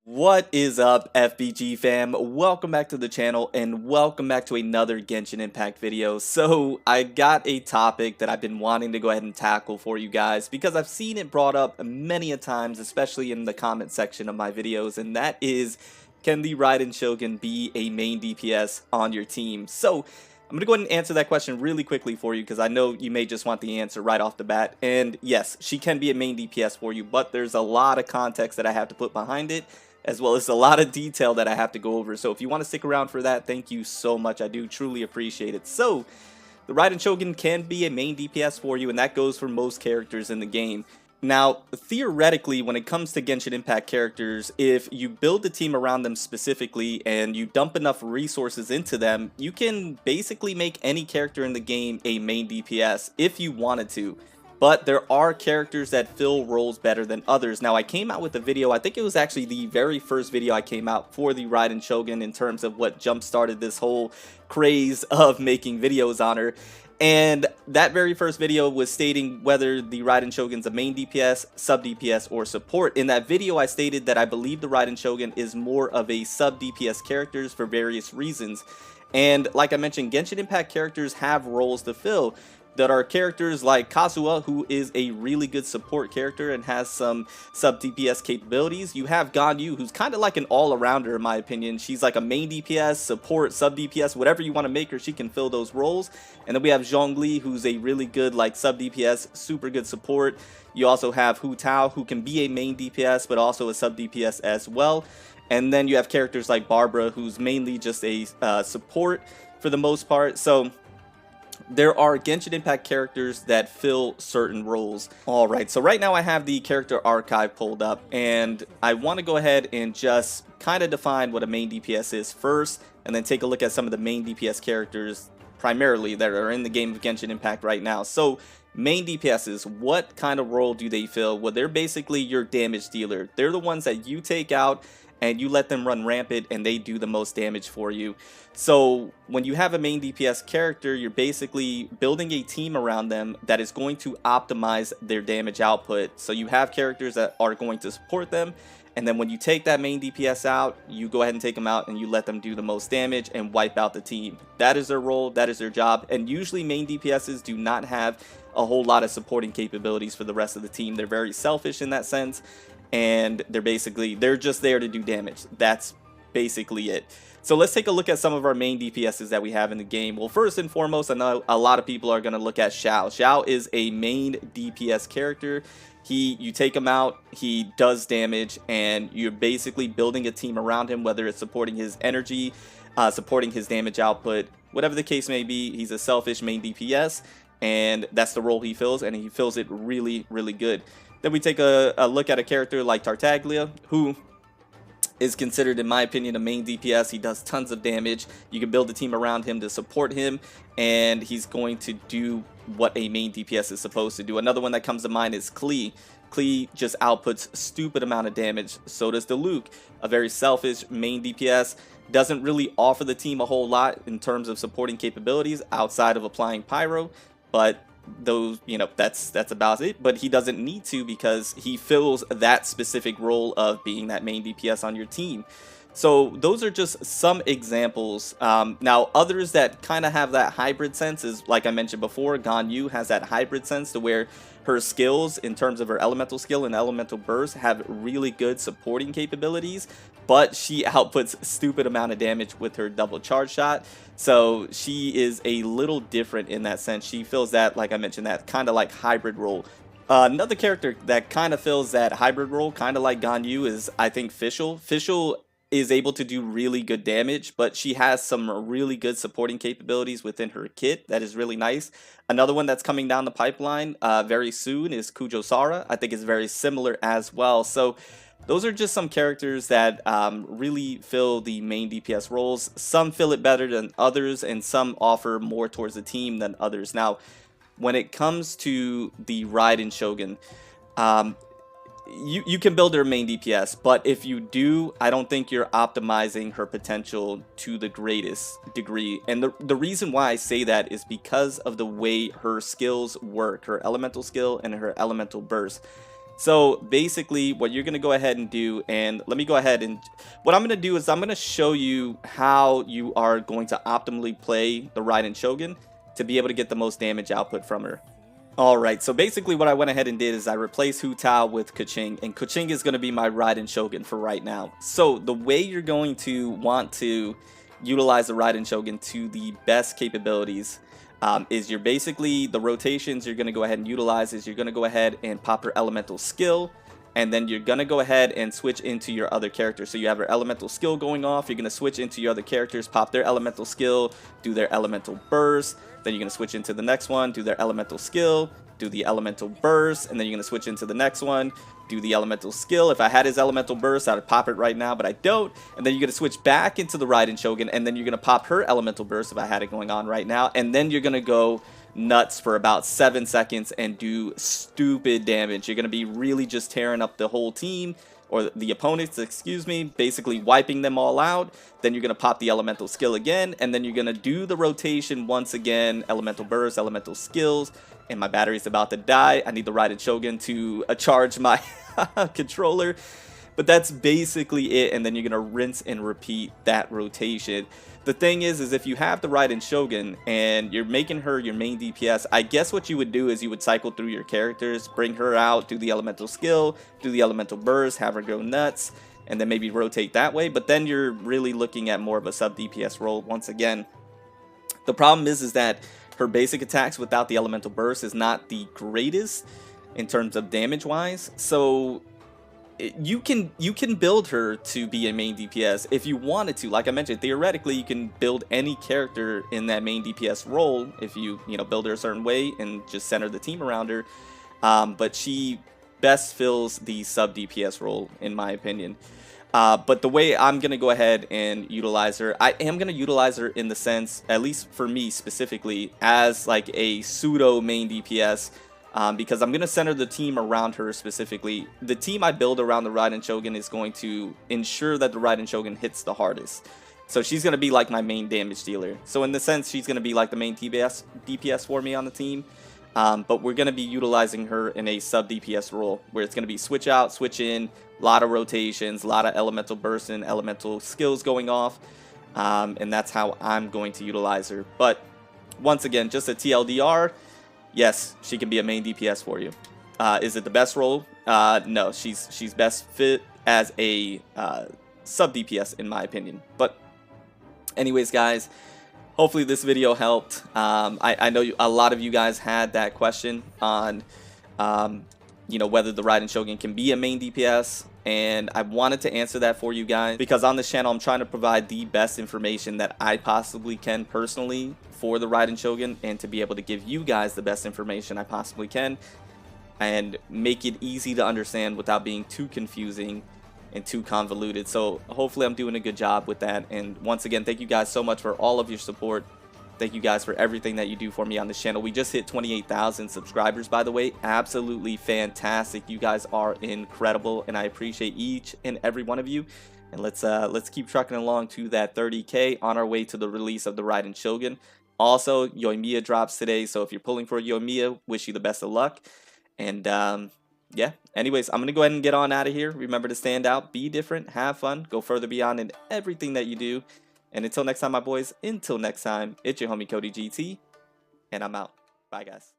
What is up, FBG fam? Welcome back to the channel and welcome back to another Genshin Impact video. So I got a topic that I've been wanting to go ahead and tackle for you guys because I've seen it brought up many a times, especially in the comment section of my videos, and that is, can the Raiden Shogun be a main DPS on your team? So I'm going to go ahead and answer that question really quickly for you because I know you may just want the answer right off the bat. And yes, she can be a main DPS for you, but there's a lot of context that I have to put behind it, as well as a lot of detail that I have to go over. So if you want to stick around for that, thank you so much. I do truly appreciate it. So the Raiden Shogun can be a main DPS for you, and that goes for most characters in the game. Now, theoretically, when it comes to Genshin Impact characters, if you build the team around them specifically and you dump enough resources into them, you can basically make any character in the game a main DPS if you wanted to. But there are characters that fill roles better than others. Now, I came out with a video, I think it was actually the very first video I came out for the Raiden Shogun in terms of what jump-started this whole craze of making videos on her. And that very first video was stating whether the Raiden Shogun's a main DPS, sub DPS, or support. In that video, I stated that I believe the Raiden Shogun is more of a sub DPS character for various reasons. And like I mentioned, Genshin Impact characters have roles to fill. That are characters like Kazuha, who is a really good support character and has some sub DPS capabilities. You have Ganyu, who's kind of like an all-arounder in my opinion. She's like a main DPS, support, sub DPS, whatever you want to make her, she can fill those roles. And then we have Zhongli, who's a really good like sub DPS, super good support. You also have Hu Tao, who can be a main DPS but also a sub DPS as well. And then you have characters like Barbara, who's mainly just a support for the most part. So there are Genshin Impact characters that fill certain roles. Alright, so right now I have the character archive pulled up, and I want to go ahead and just kind of define what a main DPS is first, and then take a look at some of the main DPS characters primarily that are in the game of Genshin Impact right now. So main DPSs, what kind of role do they fill? Well, they're basically your damage dealer. They're the ones that you take out and you let them run rampant and they do the most damage for you. So when you have a main DPS character, you're basically building a team around them that is going to optimize their damage output. So you have characters that are going to support them, and then when you take that main DPS out, you go ahead and take them out and you let them do the most damage and wipe out the team. That is their role, that is their job, and usually main DPSs do not have a whole lot of supporting capabilities for the rest of the team. They're very selfish in that sense, and they're just there to do damage. That's basically it. So let's take a look at some of our main DPSs that we have in the game. Well, first and foremost, I know a lot of people are going to look at Xiao. Xiao is a main DPS character. You take him out, he does damage, and you're basically building a team around him, whether it's supporting his energy, supporting his damage output, whatever the case may be. He's a selfish main DPS, and that's the role he fills, and he fills it really, really good. Then we take a look at a character like Tartaglia, who is considered, in my opinion, a main DPS. He does tons of damage. You can build a team around him to support him, and he's going to do what a main DPS is supposed to do. Another one that comes to mind is Klee. Klee just outputs stupid amount of damage. So does Diluc, a very selfish main DPS. Doesn't really offer the team a whole lot in terms of supporting capabilities outside of applying Pyro, but those, you know, that's about it. But he doesn't need to because he fills that specific role of being that main DPS on your team. So those are just some examples. Now others that kind of have that hybrid sense is, like I mentioned before, Ganyu has that hybrid sense to where her skills in terms of her elemental skill and elemental burst have really good supporting capabilities, but she outputs stupid amount of damage with her double charge shot. So she is a little different in that sense. She fills that, like I mentioned, that kind of like hybrid role. Another character that kind of fills that hybrid role, kind of like Ganyu, is, I think, Fischl. Fischl is able to do really good damage, but she has some really good supporting capabilities within her kit that is really nice. Another one that's coming down the pipeline very soon is Kujo-Sara. I think it's very similar as well. So those are just some characters that really fill the main DPS roles. Some fill it better than others, and some offer more towards the team than others. Now, when it comes to the Raiden Shogun, you can build her main DPS, but if you do, I don't think you're optimizing her potential to the greatest degree. And the reason why I say that is because of the way her skills work, her elemental skill and her elemental burst. So basically what you're going to go ahead and do, and let me go ahead and what I'm going to do is I'm going to show you how you are going to optimally play the Raiden Shogun to be able to get the most damage output from her. Alright, so basically what I went ahead and did is I replaced Hu Tao with Keqing, and Keqing is going to be my Raiden Shogun for right now. So the way you're going to want to utilize the Raiden Shogun to the best capabilities is you're basically, the rotations you're going to go ahead and utilize is you're going to go ahead and pop her elemental skill, and then you're going to go ahead and switch into your other characters. So you have her elemental skill going off, you're going to switch into your other characters, pop their elemental skill, do their elemental burst, then you're going to switch into the next one, do their elemental skill, do the elemental burst, and then you're going to switch into the next one, do the elemental skill. If I had his elemental burst, I'd pop it right now, but I don't. And then you're going to switch back into the Raiden Shogun, and then you're going to pop her elemental burst if I had it going on right now. And then you're going to go nuts for about 7 seconds and do stupid damage. You're going to be really just tearing up the whole team, or the opponents, excuse me, basically wiping them all out. Then you're going to pop the elemental skill again, and then you're going to do the rotation once again, elemental burst, elemental skills, and my battery's about to die. I need the Raiden Shogun to charge my controller, but that's basically it, and then you're going to rinse and repeat that rotation. The thing is if you have the Raiden Shogun and you're making her your main DPS, I guess what you would do is you would cycle through your characters, bring her out, do the elemental skill, do the elemental burst, have her go nuts, and then maybe rotate that way. But then you're really looking at more of a sub DPS role once again. The problem is that her basic attacks without the elemental burst is not the greatest in terms of damage wise. So you can build her to be a main DPS if you wanted to. Like I mentioned, theoretically you can build any character in that main DPS role if you build her a certain way and just center the team around her. But she best fills the sub DPS role in my opinion. But the way I'm going to go ahead and utilize her, I am going to utilize her in the sense, at least for me specifically, as like a pseudo main DPS. Because I'm going to center the team around her specifically. The team I build around the Raiden Shogun is going to ensure that the Raiden Shogun hits the hardest. So she's going to be like my main damage dealer. So in the sense, she's going to be like the main DPS for me on the team. But we're going to be utilizing her in a sub DPS role, where it's going to be switch out, switch in, a lot of rotations, a lot of elemental bursts and elemental skills going off. And that's how I'm going to utilize her. But once again, just a TLDR. Yes, she can be a main DPS for you. Is it the best role? No, she's best fit as a sub DPS in my opinion. But anyways, guys, hopefully this video helped. I know a lot of you guys had that question on whether the Raiden Shogun can be a main DPS, and I wanted to answer that for you guys because on this channel I'm trying to provide the best information that I possibly can personally for the Raiden Shogun, and to be able to give you guys the best information I possibly can and make it easy to understand without being too confusing and too convoluted. So hopefully I'm doing a good job with that. And once again, thank you guys so much for all of your support. Thank you guys for everything that you do for me on this channel. We just hit 28,000 subscribers, by the way. Absolutely fantastic. You guys are incredible, and I appreciate each and every one of you. And let's keep trucking along to that 30K on our way to the release of the Raiden Shogun. Also, Yoimiya drops today, so if you're pulling for Yoimiya, wish you the best of luck. And yeah, anyways, I'm going to go ahead and get on out of here. Remember to stand out, be different, have fun, go further beyond in everything that you do. And until next time, my boys, until next time, it's your homie Cody GT, and I'm out. Bye, guys.